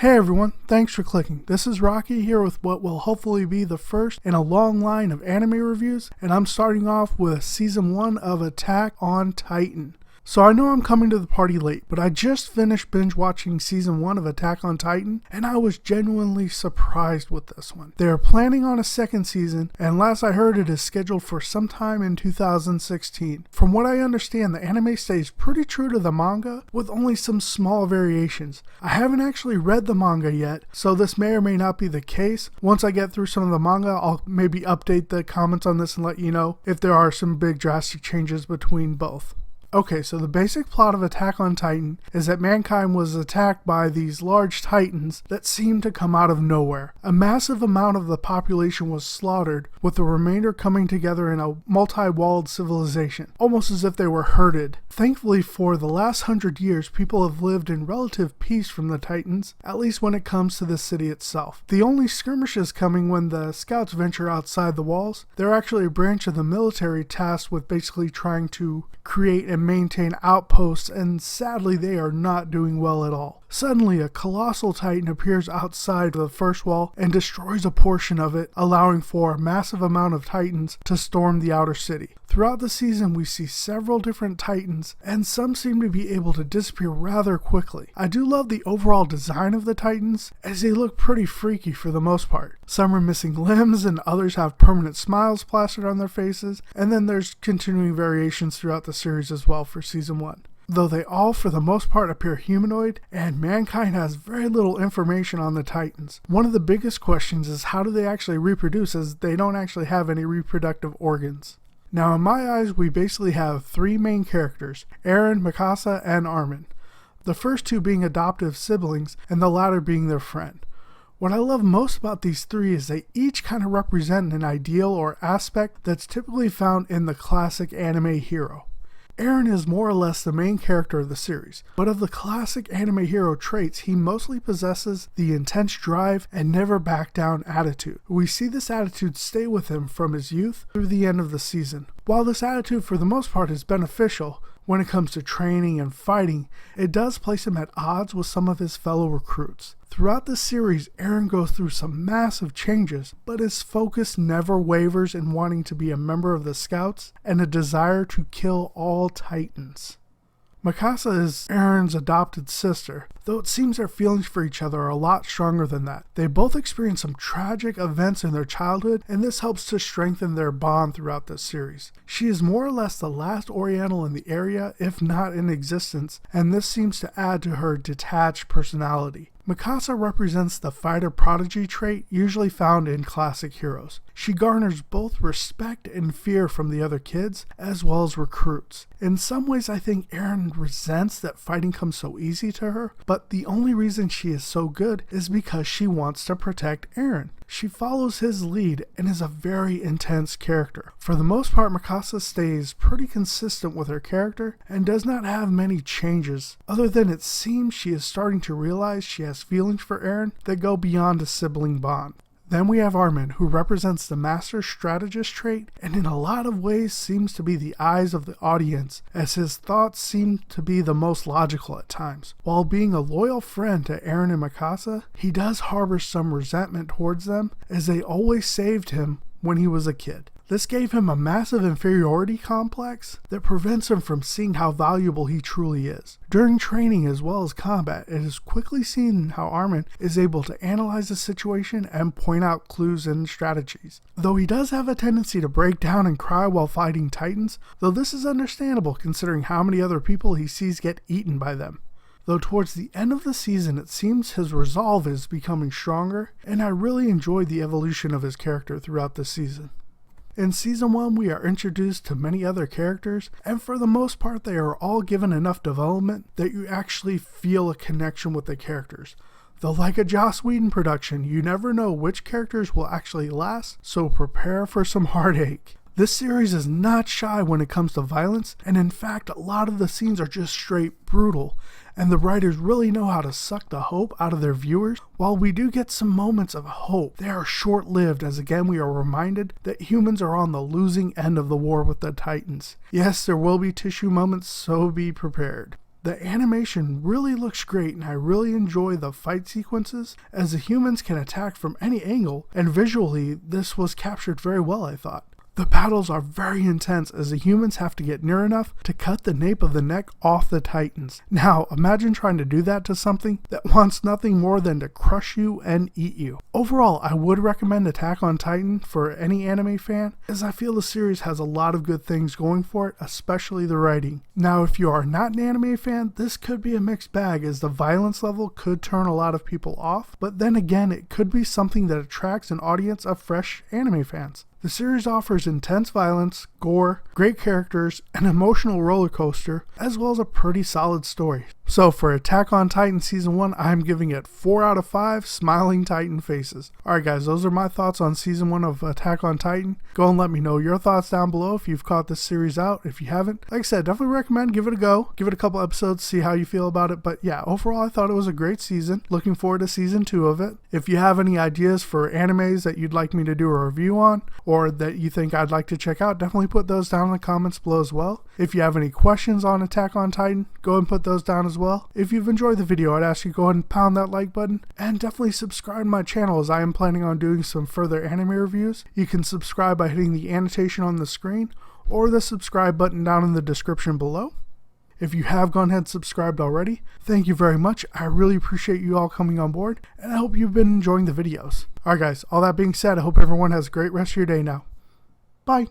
Hey everyone, thanks for clicking. This is Rocky here with what will hopefully be the first in a long line of anime reviews, and I'm starting off with Season 1 of Attack on Titan. So I know I'm coming to the party late, but I just finished binge watching Season 1 of Attack on Titan, and I was genuinely surprised with this one. They are planning on a second season, and last I heard it is scheduled for sometime in 2016. From what I understand, the anime stays pretty true to the manga, with only some small variations. I haven't actually read the manga yet, so this may or may not be the case. Once I get through some of the manga, I'll maybe update the comments on this and let you know if there are some big drastic changes between both. Okay, so the basic plot of Attack on Titan is that mankind was attacked by these large titans that seemed to come out of nowhere. A massive amount of the population was slaughtered, with the remainder coming together in a multi-walled civilization, almost as if they were herded. Thankfully, for the last 100 years, people have lived in relative peace from the titans, at least when it comes to the city itself. The only skirmishes coming when the scouts venture outside the walls. They're actually a branch of the military tasked with basically trying to create and maintain outposts, and sadly they are not doing well at all. Suddenly, a Colossal Titan appears outside the first wall and destroys a portion of it, allowing for a massive amount of titans to storm the outer city. Throughout the season, we see several different titans, and some seem to be able to disappear rather quickly. I do love the overall design of the titans, as they look pretty freaky for the most part. Some are missing limbs, and others have permanent smiles plastered on their faces, and then there's continuing variations throughout the series as well for Season 1. Though they all, for the most part, appear humanoid, and mankind has very little information on the Titans. One of the biggest questions is how do they actually reproduce, as they don't actually have any reproductive organs. Now, in my eyes, we basically have three main characters, Eren, Mikasa, and Armin. The first two being adoptive siblings, and the latter being their friend. What I love most about these three is they each kind of represent an ideal or aspect that's typically found in the classic anime hero. Eren is more or less the main character of the series, but of the classic anime hero traits, he mostly possesses the intense drive and never back down attitude. We see this attitude stay with him from his youth through the end of the season. While this attitude for the most part is beneficial, when it comes to training and fighting, it does place him at odds with some of his fellow recruits. Throughout the series, Eren goes through some massive changes, but his focus never wavers in wanting to be a member of the Scouts and a desire to kill all Titans. Mikasa is Eren's adopted sister, though it seems their feelings for each other are a lot stronger than that. They both experience some tragic events in their childhood, and this helps to strengthen their bond throughout this series. She is more or less the last Oriental in the area, if not in existence, and this seems to add to her detached personality. Mikasa represents the fighter prodigy trait usually found in classic heroes. She garners both respect and fear from the other kids, as well as recruits. In some ways, I think Eren resents that fighting comes so easy to her, but the only reason she is so good is because she wants to protect Eren. She follows his lead and is a very intense character. For the most part, Mikasa stays pretty consistent with her character and does not have many changes, other than it seems she is starting to realize she has feelings for Eren that go beyond a sibling bond. Then we have Armin, who represents the master strategist trait, and in a lot of ways seems to be the eyes of the audience, as his thoughts seem to be the most logical at times. While being a loyal friend to Eren and Mikasa, he does harbor some resentment towards them, as they always saved him when he was a kid. This gave him a massive inferiority complex that prevents him from seeing how valuable he truly is. During training as well as combat, it is quickly seen how Armin is able to analyze the situation and point out clues and strategies. Though he does have a tendency to break down and cry while fighting Titans, though this is understandable considering how many other people he sees get eaten by them. Though towards the end of the season it seems his resolve is becoming stronger, and I really enjoyed the evolution of his character throughout the season. In Season 1, we are introduced to many other characters, and for the most part they are all given enough development that you actually feel a connection with the characters. Though like a Joss Whedon production, you never know which characters will actually last, so prepare for some heartache. This series is not shy when it comes to violence, and in fact a lot of the scenes are just straight brutal, and the writers really know how to suck the hope out of their viewers. While we do get some moments of hope, they are short-lived, as again we are reminded that humans are on the losing end of the war with the Titans. Yes, there will be tissue moments, so be prepared. The animation really looks great, and I really enjoy the fight sequences as the humans can attack from any angle, and visually this was captured very well, I thought. The battles are very intense as the humans have to get near enough to cut the nape of the neck off the Titans. Now, imagine trying to do that to something that wants nothing more than to crush you and eat you. Overall, I would recommend Attack on Titan for any anime fan, as I feel the series has a lot of good things going for it, especially the writing. Now, if you are not an anime fan, this could be a mixed bag as the violence level could turn a lot of people off, but then again, it could be something that attracts an audience of fresh anime fans. The series offers intense violence, gore, great characters, an emotional roller coaster, as well as a pretty solid story. So for Attack on Titan Season 1, I'm giving it 4 out of 5 smiling Titan faces. Alright guys, those are my thoughts on Season 1 of Attack on Titan. Go and let me know your thoughts down below if you've caught this series out. If you haven't, like I said, definitely recommend give it a go. Give it a couple episodes, see how you feel about it. But yeah, overall I thought it was a great season. Looking forward to Season 2 of it. If you have any ideas for animes that you'd like me to do a review on, or that you think I'd like to check out, definitely put those down in the comments below as well. If you have any questions on Attack on Titan, go ahead and put those down as well. If you've enjoyed the video, I'd ask you to go ahead and pound that like button, and definitely subscribe to my channel as I am planning on doing some further anime reviews. You can subscribe by hitting the annotation on the screen, or the subscribe button down in the description below. If you have gone ahead and subscribed already, thank you very much. I really appreciate you all coming on board, and I hope you've been enjoying the videos. Alright guys, all that being said, I hope everyone has a great rest of your day now. Bye!